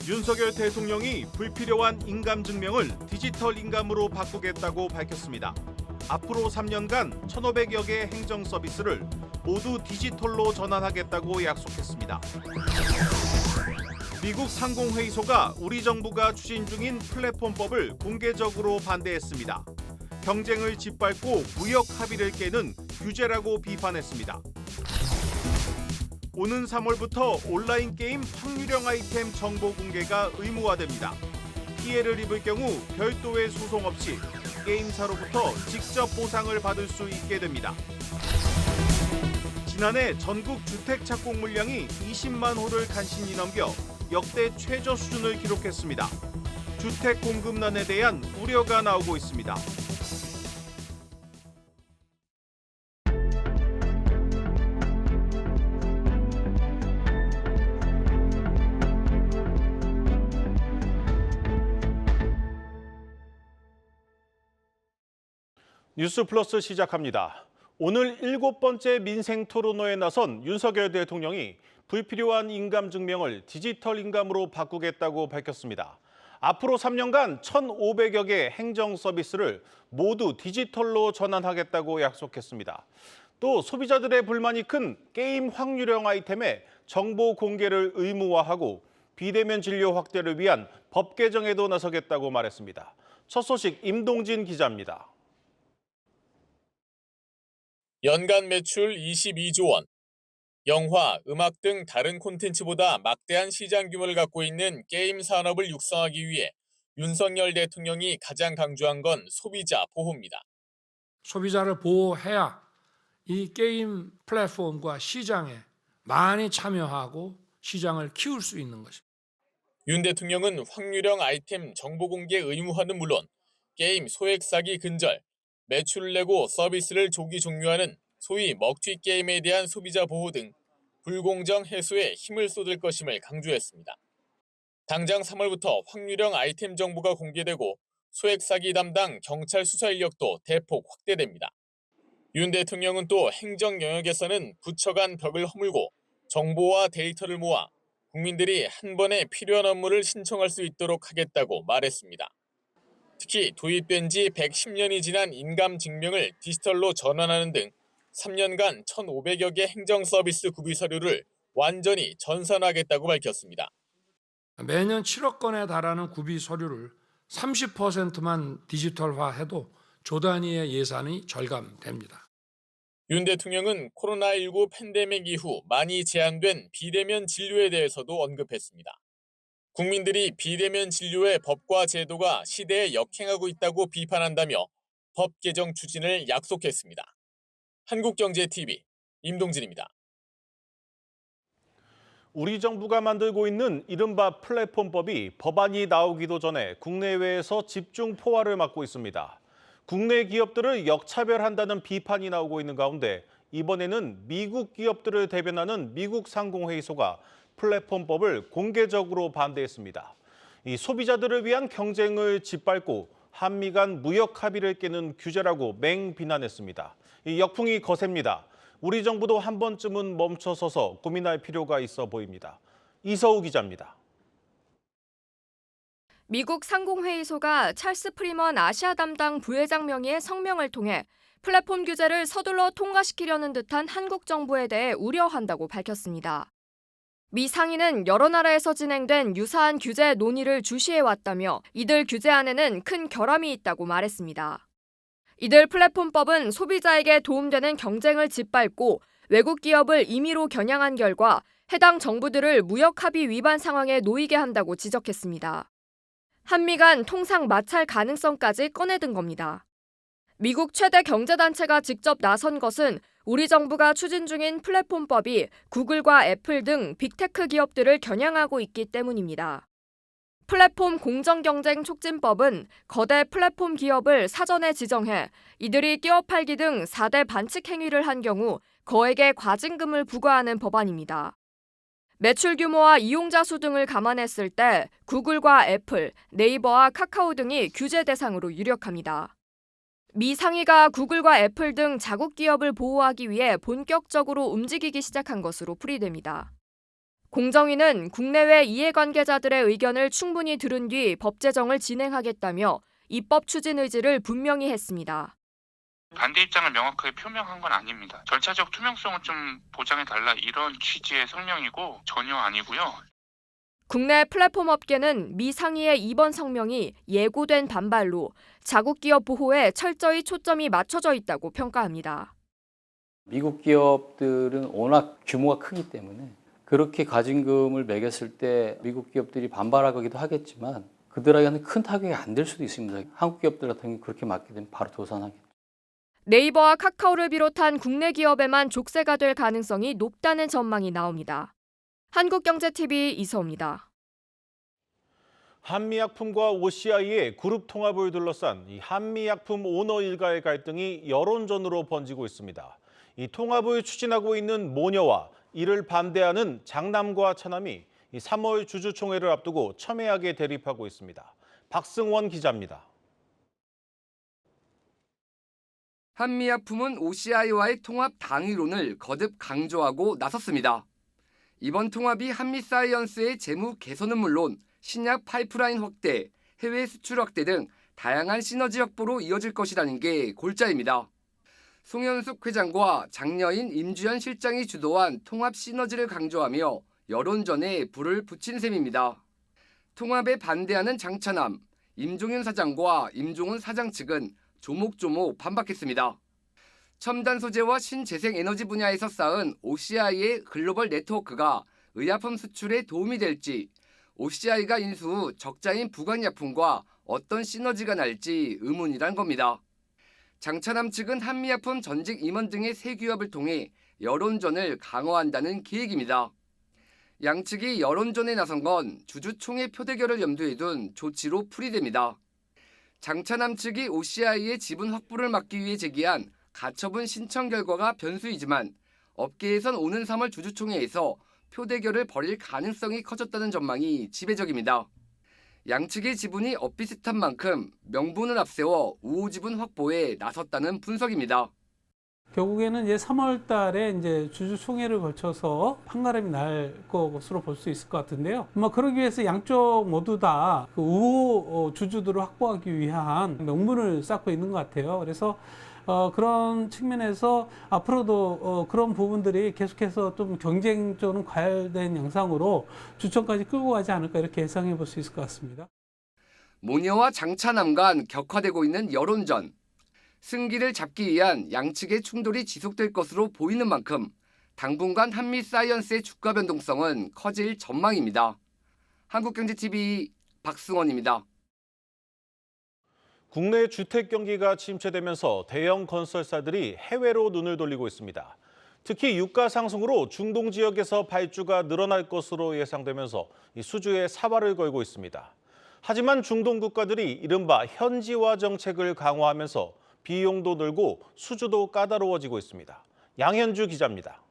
윤석열 대통령이 불필요한 인감 증명을 디지털 인감으로 바꾸겠다고 밝혔습니다. 앞으로 3년간 1,500여 개의 행정 서비스를 모두 디지털로 전환하겠다고 약속했습니다. 미국 상공회의소가 우리 정부가 추진 중인 플랫폼법을 공개적으로 반대했습니다. 경쟁을 짓밟고 무역 합의를 깨는 규제라고 비판했습니다. 오는 3월부터 온라인 게임 확률형 아이템 정보 공개가 의무화됩니다. 피해를 입을 경우 별도의 소송 없이 게임사로부터 직접 보상을 받을 수 있게 됩니다. 지난해 전국 주택 착공 물량이 20만 호를 간신히 넘겨 역대 최저 수준을 기록했습니다. 주택 공급난에 대한 우려가 나오고 있습니다. 뉴스 플러스 시작합니다. 오늘 7번째 민생 토론회에 나선 윤석열 대통령이 불필요한 인감 증명을 디지털 인감으로 바꾸겠다고 밝혔습니다. 앞으로 3년간 1,500여 개 행정 서비스를 모두 디지털로 전환하겠다고 약속했습니다. 또 소비자들의 불만이 큰 게임 확률형 아이템의 정보 공개를 의무화하고 비대면 진료 확대를 위한 법 개정에도 나서겠다고 말했습니다. 첫 소식 임동진 기자입니다. 연간 매출 22조 원, 영화, 음악 등 다른 콘텐츠보다 막대한 시장 규모를 갖고 있는 게임 산업을 육성하기 위해 윤석열 대통령이 가장 강조한 건 소비자 보호입니다. 소비자를 보호해야 이 게임 플랫폼과 시장에 많이 참여하고 시장을 키울 수 있는 것입니다. 윤 대통령은 확률형 아이템 정보 공개 의무화는 물론 게임 소액 사기 근절, 매출을 내고 서비스를 조기 종료하는 소위 먹튀 게임에 대한 소비자 보호 등 불공정 해소에 힘을 쏟을 것임을 강조했습니다. 당장 3월부터 확률형 아이템 정보가 공개되고 소액 사기 담당 경찰 수사 인력도 대폭 확대됩니다. 윤 대통령은 또 행정 영역에서는 부처 간 벽을 허물고 정보와 데이터를 모아 국민들이 한 번에 필요한 업무를 신청할 수 있도록 하겠다고 말했습니다. 특히 도입된 지 110년이 지난 인감 증명을 디지털로 전환하는 등 3년간 1,500여 개 행정 서비스 구비 서류를 완전히 전산화하겠다고 밝혔습니다. 매년 7억 건에 달하는 구비 서류를 30%만 디지털화해도 조 단위의 예산이 절감됩니다. 윤 대통령은 코로나19 팬데믹 이후 많이 제한된 비대면 진료에 대해서도 언급했습니다. 국민들이 비대면 진료의 법과 제도가 시대에 역행하고 있다고 비판한다며 법 개정 추진을 약속했습니다. 한국경제TV 임동진입니다. 우리 정부가 만들고 있는 이른바 플랫폼법이 법안이 나오기도 전에 국내외에서 집중 포화를 맞고 있습니다. 국내 기업들을 역차별한다는 비판이 나오고 있는 가운데 이번에는 미국 기업들을 대변하는 미국 상공회의소가 플랫폼법을 공개적으로 반대했습니다. 이 소비자들을 위한 경쟁을 짓밟고 한미 간 무역 합의를 깨는 규제라고 맹비난했습니다. 이 역풍이 거셉니다. 우리 정부도 한 번쯤은 멈춰서서 고민할 필요가 있어 보입니다. 이서우 기자입니다. 미국 상공회의소가 찰스 프리먼 아시아 담당 부회장 명의의 성명을 통해 플랫폼 규제를 서둘러 통과시키려는 듯한 한국 정부에 대해 우려한다고 밝혔습니다. 미 상인은 여러 나라에서 진행된 유사한 규제 논의를 주시해왔다며 이들 규제안에는 큰 결함이 있다고 말했습니다. 이들 플랫폼법은 소비자에게 도움되는 경쟁을 짓밟고 외국 기업을 임의로 겨냥한 결과 해당 정부들을 무역 합의 위반 상황에 놓이게 한다고 지적했습니다. 한미 간 통상 마찰 가능성까지 꺼내든 겁니다. 미국 최대 경제단체가 직접 나선 것은 우리 정부가 추진 중인 플랫폼법이 구글과 애플 등 빅테크 기업들을 겨냥하고 있기 때문입니다. 플랫폼 공정경쟁 촉진법은 거대 플랫폼 기업을 사전에 지정해 이들이 끼어 팔기 등 4대 반칙 행위를 한 경우 거액의 과징금을 부과하는 법안입니다. 매출 규모와 이용자 수 등을 감안했을 때 구글과 애플, 네이버와 카카오 등이 규제 대상으로 유력합니다. 미 상의가 구글과 애플 등 자국 기업을 보호하기 위해 본격적으로 움직이기 시작한 것으로 풀이됩니다. 공정위는 국내외 이해관계자들의 의견을 충분히 들은 뒤 법 제정을 진행하겠다며 입법 추진 의지를 분명히 했습니다. 반대 입장을 명확하게 표명한 건 아닙니다. 절차적 투명성을 좀 보장해달라 이런 취지의 성명이고 전혀 아니고요. 국내 플랫폼 업계는 미 상의의 이번 성명이 예고된 반발로 자국 기업 보호에 철저히 초점이 맞춰져 있다고 평가합니다. 미국 기업들은 워낙 규모가 크기 때문에 그렇게 가진금을 매겼을 때 미국 기업들이 반발하기도 하겠지만 그들에게는 큰 타격이 안 될 수도 있습니다. 한국 기업들 같은 경우 그렇게 맞게 되면 바로 도산하겠죠. 네이버와 카카오를 비롯한 국내 기업에만 족쇄가 될 가능성이 높다는 전망이 나옵니다. 한국경제TV 이서우입니다. 한미약품과 OCI의 그룹 통합을 둘러싼 이 한미약품 오너 일가의 갈등이 여론전으로 번지고 있습니다. 이 통합을 추진하고 있는 모녀와 이를 반대하는 장남과 차남이 3월 주주총회를 앞두고 첨예하게 대립하고 있습니다. 박승원 기자입니다. 한미약품은 OCI와의 통합 당위론을 거듭 강조하고 나섰습니다. 이번 통합이 한미사이언스의 재무 개선은 물론 신약 파이프라인 확대, 해외 수출 확대 등 다양한 시너지 확보로 이어질 것이라는 게 골자입니다. 송현숙 회장과 장녀인 임주연 실장이 주도한 통합 시너지를 강조하며 여론전에 불을 붙인 셈입니다. 통합에 반대하는 장차남, 임종윤 사장과 임종훈 사장 측은 조목조목 반박했습니다. 첨단 소재와 신재생 에너지 분야에서 쌓은 OCI의 글로벌 네트워크가 의약품 수출에 도움이 될지, OCI가 인수 후 적자인 부강약품과 어떤 시너지가 날지 의문이란 겁니다. 장차남 측은 한미약품 전직 임원 등의 새 규합을 통해 여론전을 강화한다는 계획입니다. 양측이 여론전에 나선 건 주주총회 표대결을 염두에 둔 조치로 풀이됩니다. 장차남 측이 OCI의 지분 확보를 막기 위해 제기한 가처분 신청 결과가 변수이지만 업계에선 오는 3월 주주총회에서 표대결을 벌일 가능성이 커졌다는 전망이 지배적입니다. 양측의 지분이 엇비슷한 만큼 명분을 앞세워 우호 지분 확보에 나섰다는 분석입니다. 결국에는 이제 3월 달에 이제 주주총회를 거쳐서 판가름이 날 것으로 볼 수 있을 것 같은데요. 그러기 위해서 양쪽 모두 다 그 우호 주주들을 확보하기 위한 명분을 쌓고 있는 것 같아요. 그래서 그런 측면에서 앞으로도 그런 부분들이 계속해서 좀 경쟁적으로 과열된 양상으로 주총까지 끌고 가지 않을까 이렇게 예상해 볼 수 있을 것 같습니다. 모녀와 장차남 간 격화되고 있는 여론전. 승기를 잡기 위한 양측의 충돌이 지속될 것으로 보이는 만큼 당분간 한미사이언스의 주가 변동성은 커질 전망입니다. 한국경제TV 박승원입니다. 국내 주택 경기가 침체되면서 대형 건설사들이 해외로 눈을 돌리고 있습니다. 특히 유가 상승으로 중동 지역에서 발주가 늘어날 것으로 예상되면서 수주에 사활을 걸고 있습니다. 하지만 중동 국가들이 이른바 현지화 정책을 강화하면서 비용도 늘고 수주도 까다로워지고 있습니다. 양현주 기자입니다.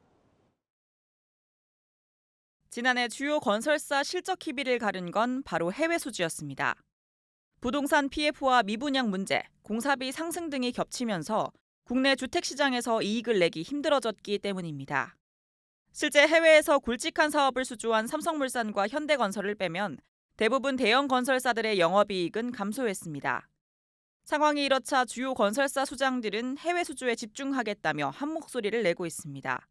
지난해 주요 건설사 실적 희비를 가른 건 바로 해외 수주였습니다. 부동산 PF와 미분양 문제, 공사비 상승 등이 겹치면서 국내 주택시장에서 이익을 내기 힘들어졌기 때문입니다. 실제 해외에서 굵직한 사업을 수주한 삼성물산과 현대건설을 빼면 대부분 대형 건설사들의 영업이익은 감소했습니다. 상황이 이렇자 주요 건설사 수장들은 해외 수주에 집중하겠다며 한 목소리를 내고 있습니다.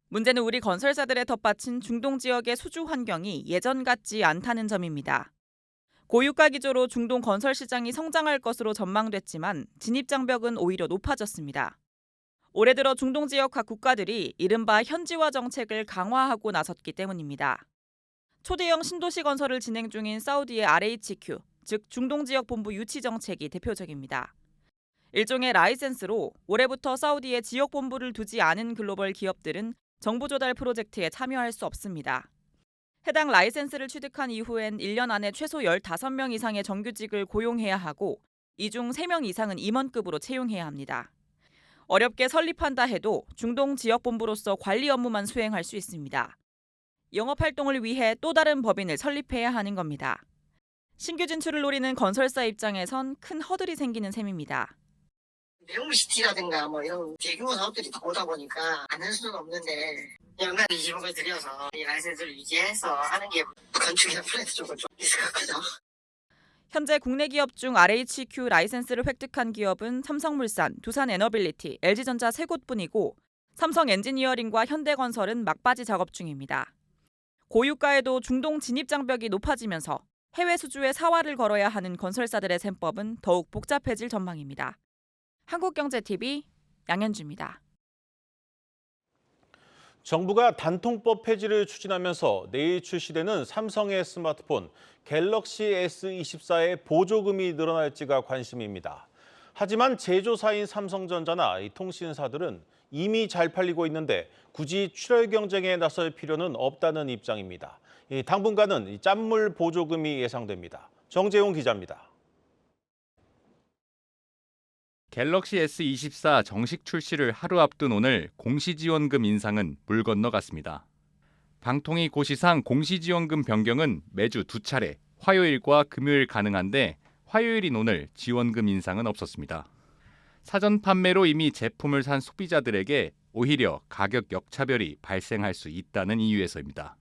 문제는 우리 건설사들의 덧받친 중동 지역의 수주 환경이 예전 같지 않다는 점입니다. 고유가 기조로 중동 건설 시장이 성장할 것으로 전망됐지만 진입 장벽은 오히려 높아졌습니다. 올해 들어 중동 지역 각 국가들이 이른바 현지화 정책을 강화하고 나섰기 때문입니다. 초대형 신도시 건설을 진행 중인 사우디의 RHQ, 즉 중동 지역 본부 유치 정책이 대표적입니다. 일종의 라이센스로 올해부터 사우디에 지역 본부를 두지 않은 글로벌 기업들은 정부 조달 프로젝트에 참여할 수 없습니다. 해당 라이센스를 취득한 이후엔 1년 안에 최소 15명 이상의 정규직을 고용해야 하고 이 중 3명 이상은 임원급으로 채용해야 합니다. 어렵게 설립한다 해도 중동 지역 본부로서 관리 업무만 수행할 수 있습니다. 영업 활동을 위해 또 다른 법인을 설립해야 하는 겁니다. 신규 진출을 노리는 건설사 입장에선 큰 허들이 생기는 셈입니다. 헬무시티라든가 이런 대규모 사업들이 다 오다 보니까 안 할 수는 없는데 연간 20억을 들여서 이 라이센스를 유지해서 하는 게 건축이나 플랜트 쪽은 좀 리스크가 크죠. 현재 국내 기업 중 RHQ 라이센스를 획득한 기업은 삼성물산, 두산에너빌리티, LG전자 3곳뿐이고 삼성 엔지니어링과 현대건설은 막바지 작업 중입니다. 고유가에도 중동 진입 장벽이 높아지면서 해외 수주에 사활을 걸어야 하는 건설사들의 셈법은 더욱 복잡해질 전망입니다. 한국경제TV 양현주입니다. 정부가 단통법 폐지를 추진하면서 내일 출시되는 삼성의 스마트폰 갤럭시 S24의 보조금이 늘어날지가 관심입니다. 하지만 제조사인 삼성전자나 이 통신사들은 이미 잘 팔리고 있는데 굳이 출혈 경쟁에 나설 필요는 없다는 입장입니다. 당분간은 짠물 보조금이 예상됩니다. 정재용 기자입니다. 갤럭시 S24 정식 출시를 하루 앞둔 오늘 공시지원금 인상은 물 건너갔습니다. 방통위 고시상 공시지원금 변경은 매주 2차례, 화요일과 금요일 가능한데 화요일인 오늘 지원금 인상은 없었습니다. 사전 판매로 이미 제품을 산 소비자들에게 오히려 가격 역차별이 발생할 수 있다는 이유에서입니다.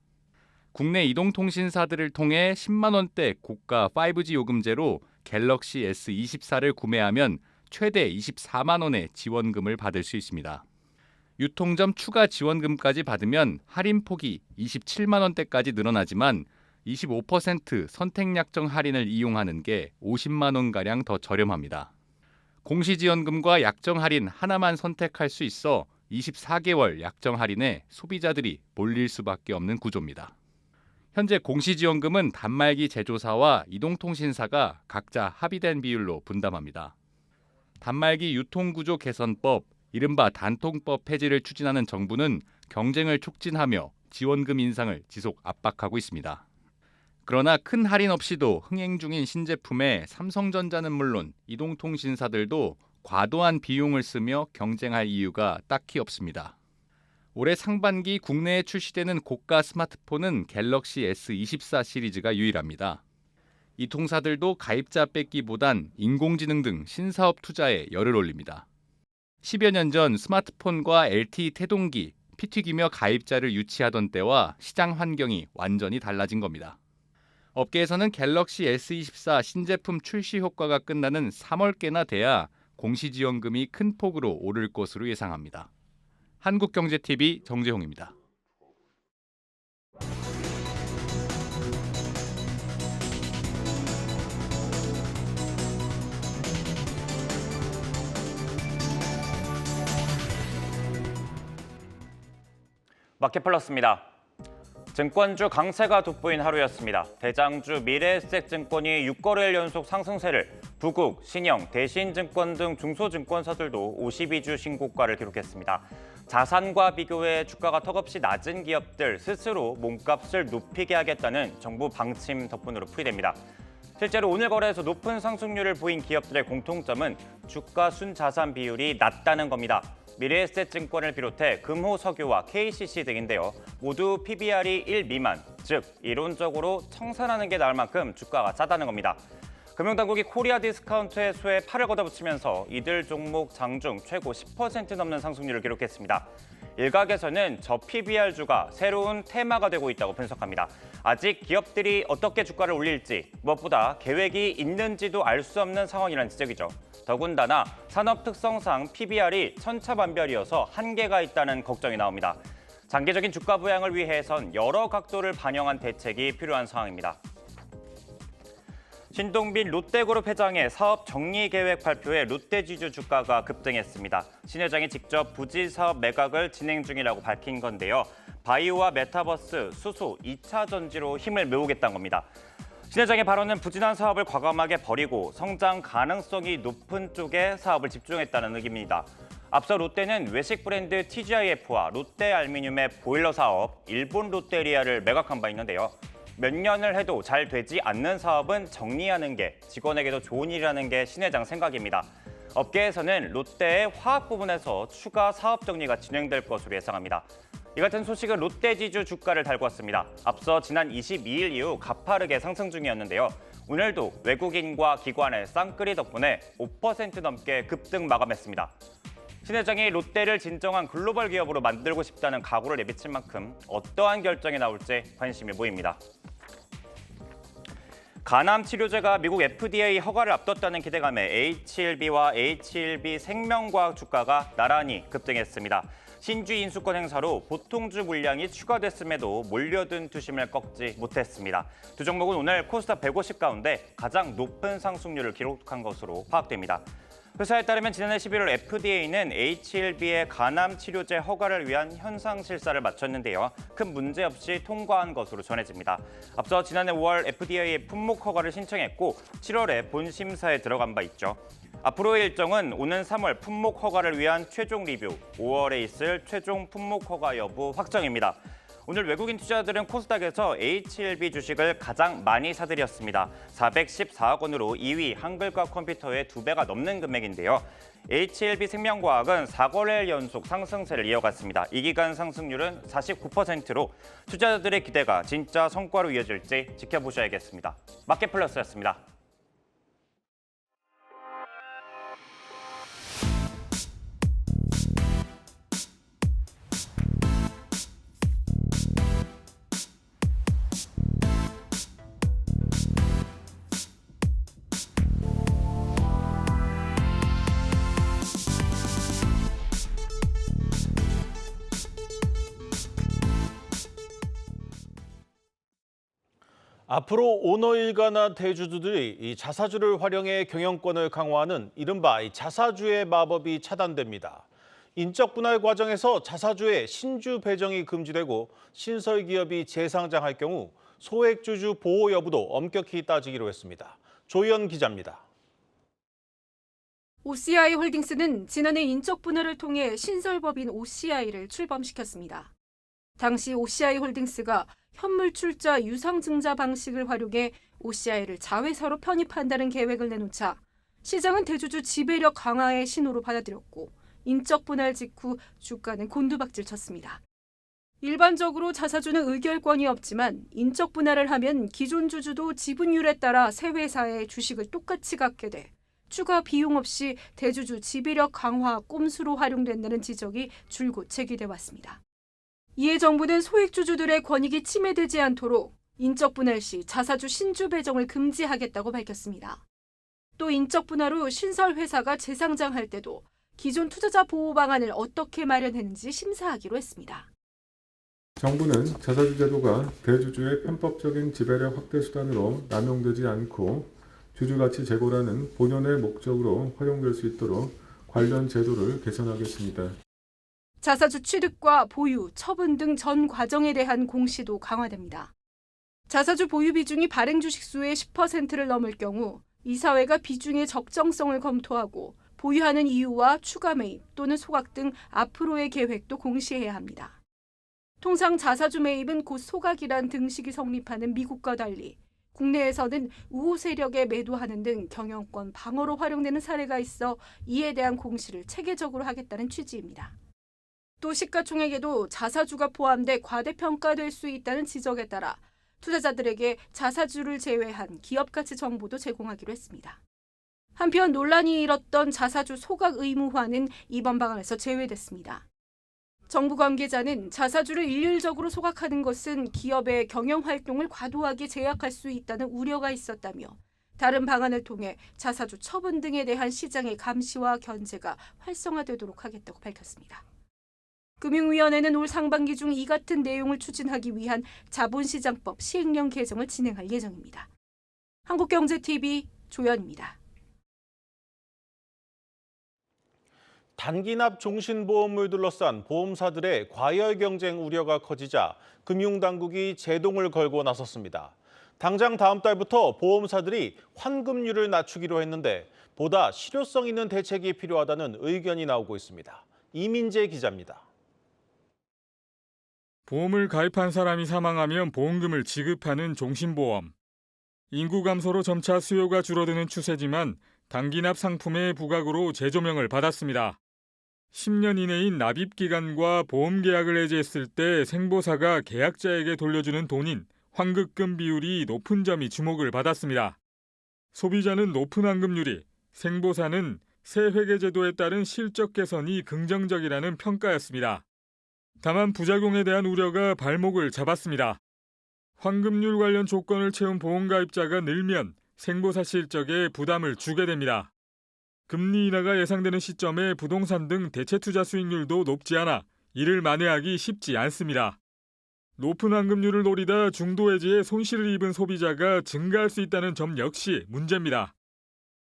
국내 이동통신사들을 통해 10만 원대 고가 5G 요금제로 갤럭시 S24를 구매하면 최대 24만 원의 지원금을 받을 수 있습니다. 유통점 추가 지원금까지 받으면 할인 폭이 27만 원대까지 늘어나지만 25% 선택약정 할인을 이용하는 게 50만 원가량 더 저렴합니다. 공시지원금과 약정 할인 하나만 선택할 수 있어 24개월 약정 할인에 소비자들이 몰릴 수밖에 없는 구조입니다. 현재 공시지원금은 단말기 제조사와 이동통신사가 각자 합의된 비율로 분담합니다. 단말기 유통구조 개선법, 이른바 단통법 폐지를 추진하는 정부는 경쟁을 촉진하며 지원금 인상을 지속 압박하고 있습니다. 그러나 큰 할인 없이도 흥행 중인 신제품에 삼성전자는 물론 이동통신사들도 과도한 비용을 쓰며 경쟁할 이유가 딱히 없습니다. 올해 상반기 국내에 출시되는 고가 스마트폰은 갤럭시 S24 시리즈가 유일합니다. 이 통사들도 가입자 뺏기보단 인공지능 등 신사업 투자에 열을 올립니다. 10여 년 전 스마트폰과 LTE 태동기, PT기며 가입자를 유치하던 때와 시장 환경이 완전히 달라진 겁니다. 업계에서는 갤럭시 S24 신제품 출시 효과가 끝나는 3월께나 돼야 공시지원금이 큰 폭으로 오를 것으로 예상합니다. 한국경제TV 정재홍입니다. 마켓플러스입니다. 증권주 강세가 돋보인 하루였습니다. 대장주 미래에셋증권이 6거래일 연속 상승세를, 부국, 신영, 대신증권 등 중소증권사들도 52주 신고가를 기록했습니다. 자산과 비교해 주가가 턱없이 낮은 기업들 스스로 몸값을 높이게 하겠다는 정부 방침 덕분으로 풀이됩니다. 실제로 오늘 거래에서 높은 상승률을 보인 기업들의 공통점은 주가 순자산 비율이 낮다는 겁니다. 미래에셋증권을 비롯해 금호석유와 KCC 등인데요. 모두 PBR이 1 미만, 즉 이론적으로 청산하는 게 나을 만큼 주가가 싸다는 겁니다. 금융당국이 코리아 디스카운트 해소에 팔을 걷어붙이면서 이들 종목 장중 최고 10% 넘는 상승률을 기록했습니다. 일각에서는 저 PBR주가 새로운 테마가 되고 있다고 분석합니다. 아직 기업들이 어떻게 주가를 올릴지, 무엇보다 계획이 있는지도 알 수 없는 상황이라는 지적이죠. 더군다나 산업 특성상 PBR이 천차만별이어서 한계가 있다는 걱정이 나옵니다. 장기적인 주가 부양을 위해선 여러 각도를 반영한 대책이 필요한 상황입니다. 신동빈 롯데그룹 회장의 사업 정리 계획 발표에 롯데지주 주가가 급등했습니다. 신 회장이 직접 부지 사업 매각을 진행 중이라고 밝힌 건데요. 바이오와 메타버스, 수소, 2차 전지로 힘을 모으겠다는 겁니다. 신 회장의 발언은 부진한 사업을 과감하게 버리고 성장 가능성이 높은 쪽에 사업을 집중했다는 의미입니다. 앞서 롯데는 외식 브랜드 TGIF와 롯데알미늄의 보일러 사업, 일본 롯데리아를 매각한 바 있는데요. 몇 년을 해도 잘 되지 않는 사업은 정리하는 게 직원에게도 좋은 일이라는 게 신 회장 생각입니다. 업계에서는 롯데의 화학 부분에서 추가 사업 정리가 진행될 것으로 예상합니다. 이 같은 소식은 롯데지주 주가를 달궜습니다. 앞서 지난 22일 이후 가파르게 상승 중이었는데요. 오늘도 외국인과 기관의 쌍끌이 덕분에 5% 넘게 급등 마감했습니다. 신 회장이 롯데를 진정한 글로벌 기업으로 만들고 싶다는 각오를 내비친 만큼 어떠한 결정이 나올지 관심이 모입니다. 간암 치료제가 미국 FDA 허가를 앞뒀다는 기대감에 H1B와 H1B 생명과학 주가가 나란히 급등했습니다. 신주 인수권 행사로 보통주 물량이 추가됐음에도 몰려든 투심을 꺾지 못했습니다. 두 종목은 오늘 코스닥 150 가운데 가장 높은 상승률을 기록한 것으로 파악됩니다. 회사에 따르면 지난해 11월 FDA는 H1B의 간암 치료제 허가를 위한 현상 실사를 마쳤는데요. 큰 문제 없이 통과한 것으로 전해집니다. 앞서 지난해 5월 FDA에 품목 허가를 신청했고 7월에 본 심사에 들어간 바 있죠. 앞으로의 일정은 오는 3월 품목 허가를 위한 최종 리뷰, 5월에 있을 최종 품목 허가 여부 확정입니다. 오늘 외국인 투자자들은 코스닥에서 H1B 주식을 가장 많이 사들였습니다. 414억 원으로 2위 한글과 컴퓨터의 2배가 넘는 금액인데요. H1B 생명과학은 4거래일 연속 상승세를 이어갔습니다. 이 기간 상승률은 49%로 투자자들의 기대가 진짜 성과로 이어질지 지켜보셔야겠습니다. 마켓플러스였습니다. 앞으로 오너일가나 대주주들이 이 자사주를 활용해 경영권을 강화하는 이른바 자사주의 마법이 차단됩니다. 인적 분할 과정에서 자사주의 신주 배정이 금지되고 신설 기업이 재상장할 경우 소액주주 보호 여부도 엄격히 따지기로 했습니다. 조희연 기자입니다. OCI 홀딩스는 지난해 인적 분할을 통해 신설법인 OCI를 출범시켰습니다. 당시 OCI 홀딩스가 현물출자 유상증자 방식을 활용해 OCI를 자회사로 편입한다는 계획을 내놓자 시장은 대주주 지배력 강화의 신호로 받아들였고 인적 분할 직후 주가는 곤두박질 쳤습니다. 일반적으로 자사주는 의결권이 없지만 인적 분할을 하면 기존 주주도 지분율에 따라 새 회사의 주식을 똑같이 갖게 돼 추가 비용 없이 대주주 지배력 강화 꼼수로 활용된다는 지적이 줄곧 제기돼 왔습니다. 이에 정부는 소액주주들의 권익이 침해되지 않도록 인적 분할 시 자사주 신주 배정을 금지하겠다고 밝혔습니다. 또 인적 분할 후 신설 회사가 재상장할 때도 기존 투자자 보호 방안을 어떻게 마련했는지 심사하기로 했습니다. 정부는 자사주 제도가 대주주의 편법적인 지배력 확대 수단으로 남용되지 않고 주주가치 제고라는 본연의 목적으로 활용될 수 있도록 관련 제도를 개선하겠습니다. 자사주 취득과 보유, 처분 등 전 과정에 대한 공시도 강화됩니다. 자사주 보유 비중이 발행 주식 수의 10%를 넘을 경우 이사회가 비중의 적정성을 검토하고 보유하는 이유와 추가 매입 또는 소각 등 앞으로의 계획도 공시해야 합니다. 통상 자사주 매입은 곧 소각이란 등식이 성립하는 미국과 달리 국내에서는 우호 세력에 매도하는 등 경영권 방어로 활용되는 사례가 있어 이에 대한 공시를 체계적으로 하겠다는 취지입니다. 또 시가총액에도 자사주가 포함돼 과대평가될 수 있다는 지적에 따라 투자자들에게 자사주를 제외한 기업가치 정보도 제공하기로 했습니다. 한편 논란이 일었던 자사주 소각 의무화는 이번 방안에서 제외됐습니다. 정부 관계자는 자사주를 일률적으로 소각하는 것은 기업의 경영활동을 과도하게 제약할 수 있다는 우려가 있었다며 다른 방안을 통해 자사주 처분 등에 대한 시장의 감시와 견제가 활성화되도록 하겠다고 밝혔습니다. 금융위원회는 올 상반기 중 이 같은 내용을 추진하기 위한 자본시장법 시행령 개정을 진행할 예정입니다. 한국경제TV 조연입니다. 단기납 종신보험을 둘러싼 보험사들의 과열 경쟁 우려가 커지자 금융당국이 제동을 걸고 나섰습니다. 당장 다음 달부터 보험사들이 환급률을 낮추기로 했는데 보다 실효성 있는 대책이 필요하다는 의견이 나오고 있습니다. 이민재 기자입니다. 보험을 가입한 사람이 사망하면 보험금을 지급하는 종신보험. 인구 감소로 점차 수요가 줄어드는 추세지만 단기납 상품의 부각으로 재조명을 받았습니다. 10년 이내인 납입기간과 보험계약을 해지했을 때 생보사가 계약자에게 돌려주는 돈인 환급금 비율이 높은 점이 주목을 받았습니다. 소비자는 높은 환급률이, 생보사는 새 회계제도에 따른 실적 개선이 긍정적이라는 평가였습니다. 다만 부작용에 대한 우려가 발목을 잡았습니다. 환급률 관련 조건을 채운 보험가입자가 늘면 생보사 실적에 부담을 주게 됩니다. 금리 인하가 예상되는 시점에 부동산 등 대체투자 수익률도 높지 않아 이를 만회하기 쉽지 않습니다. 높은 환급률을 노리다 중도 해지에 손실을 입은 소비자가 증가할 수 있다는 점 역시 문제입니다.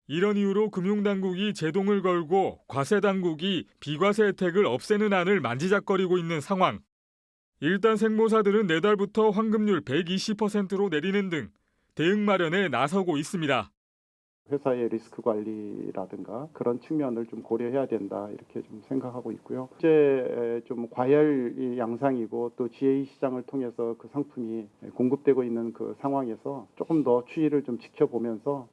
이런 이유로 금융당국이 제동을 걸고 과세당국이 비과세 혜택을 없애는 안을 만지작거리고 있는 상황. 일단 생보사들은 내달부터 환급률 120%로 내리는 등 대응 마련에 나서고 있습니다. 회사의 리스크 관리라든가 그런 측면을 좀 고려해야 된다 이렇게 좀 생각하고 있고요. 이제 좀 과열 양상이고 또 GA 시장을 통해서 그 상품이 공급되고 있는 그 상황에서 조금 더 추이를 좀 지켜보면서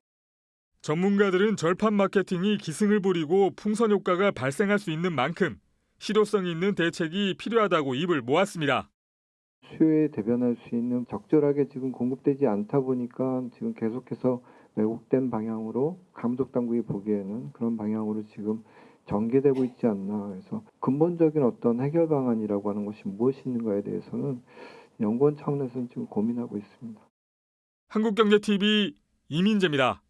전문가들은 절판 마케팅이 기승을 부리고 풍선 효과가 발생할 수 있는 만큼 실효성 있는 대책이 필요하다고 입을 모았습니다. 수요에 대변할 수 있는 적절하게 지금 공급되지 않다 보니까 지금 계속해서 왜곡된 방향으로 감독당국이 보기에는 그런 방향으로 지금 전개되고 있지 않나. 그래서 근본적인 어떤 해결 방안이라고 하는 것이 무엇이 있는가에 대해서는 연구원 차원에서는 지금 고민하고 있습니다. 한국경제TV 이민재입니다.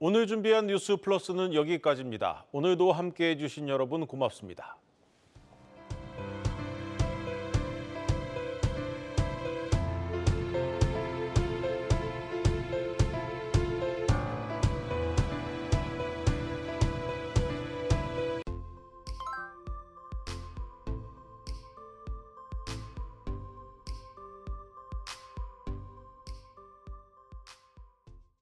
오늘 준비한 뉴스 플러스는 여기까지입니다. 오늘도 함께해 주신 여러분 고맙습니다.